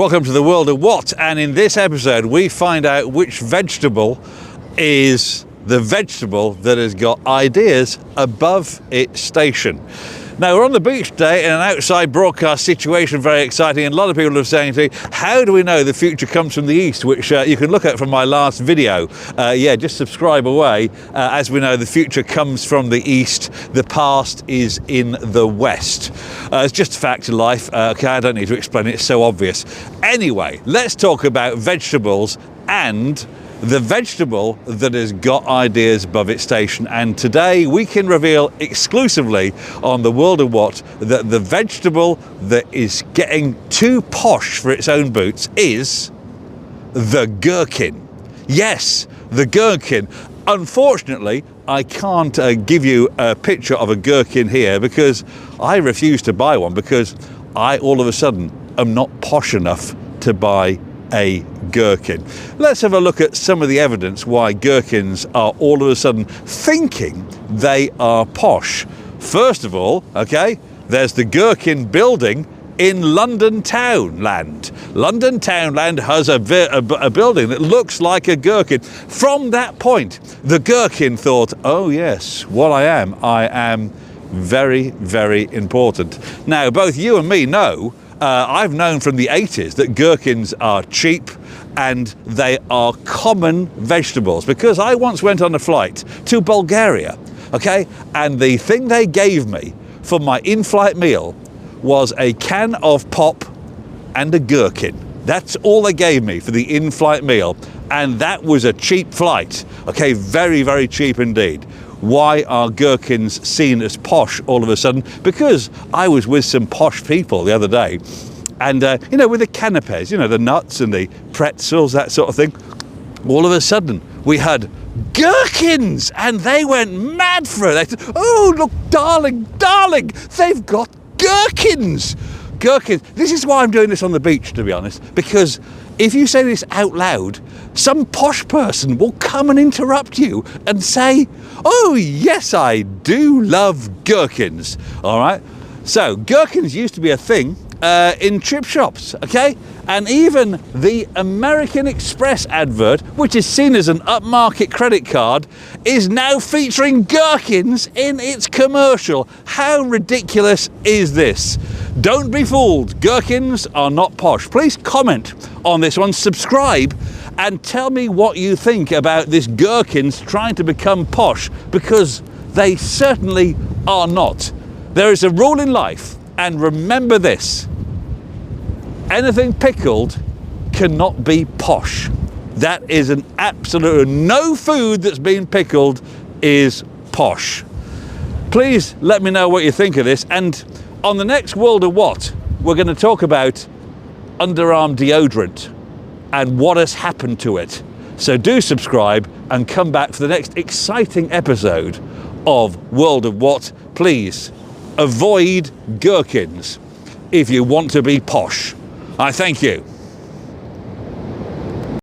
Welcome to the world of what, and in this episode we find out which vegetable is the vegetable that has got ideas above its station. Now, we're on the beach today in an outside broadcast situation, very exciting, and a lot of people are saying to me, how do we know the future comes from the east, which you can look at from my last video. Yeah, just subscribe away. As we know, the future comes from the east, the past is in the west. It's just a fact of life. Okay, I don't need to explain it, it's so obvious. Anyway, let's talk about vegetables and the vegetable that has got ideas above its station. And today we can reveal exclusively on the world of what that the vegetable that is getting too posh for its own boots is the gherkin. Yes, the gherkin. Unfortunately, I can't give you a picture of a gherkin here because I refuse to buy one, because I all of a sudden am not posh enough to buy a gherkin. Let's have a look at some of the evidence why gherkins are all of a sudden thinking they are posh. First of all, okay, there's the Gherkin building in London Townland. London Townland has a building that looks like a gherkin. From that point, the gherkin thought, oh yes, what I am very, very important. Now, both you and me know I've known from the 80s that gherkins are cheap and they are common vegetables, because I once went on a flight to Bulgaria, okay, and the thing they gave me for my in-flight meal was a can of pop and a gherkin. That's all they gave me for the in-flight meal, and that was a cheap flight, okay, very, very cheap indeed. Why are gherkins seen as posh all of a sudden? Because I was with some posh people the other day, and you know, with the canapes, you know, the nuts and the pretzels, that sort of thing, all of a sudden we had gherkins, and they went mad for it. They said, oh look, darling, they've got gherkins. Gherkins. This is why I'm doing this on the beach, to be honest, because if you say this out loud, some posh person will come and interrupt you and say, oh yes, I do love gherkins. All right, so gherkins used to be a thing in chip shops, okay, and even the American Express advert, which is seen as an upmarket credit card, is now featuring gherkins in its commercial. How ridiculous is this? Don't be fooled, gherkins are not posh. Please comment on this one, subscribe, and tell me what you think about this gherkins trying to become posh, because they certainly are not. There is a rule in life, and remember this: anything pickled cannot be posh. That is an absolute no. Food that's been pickled is posh. Please let me know what you think of this, and on the next World of What, we're going to talk about underarm deodorant and what has happened to it. So do subscribe and come back for the next exciting episode of World of What. Please avoid gherkins if you want to be posh. I thank you.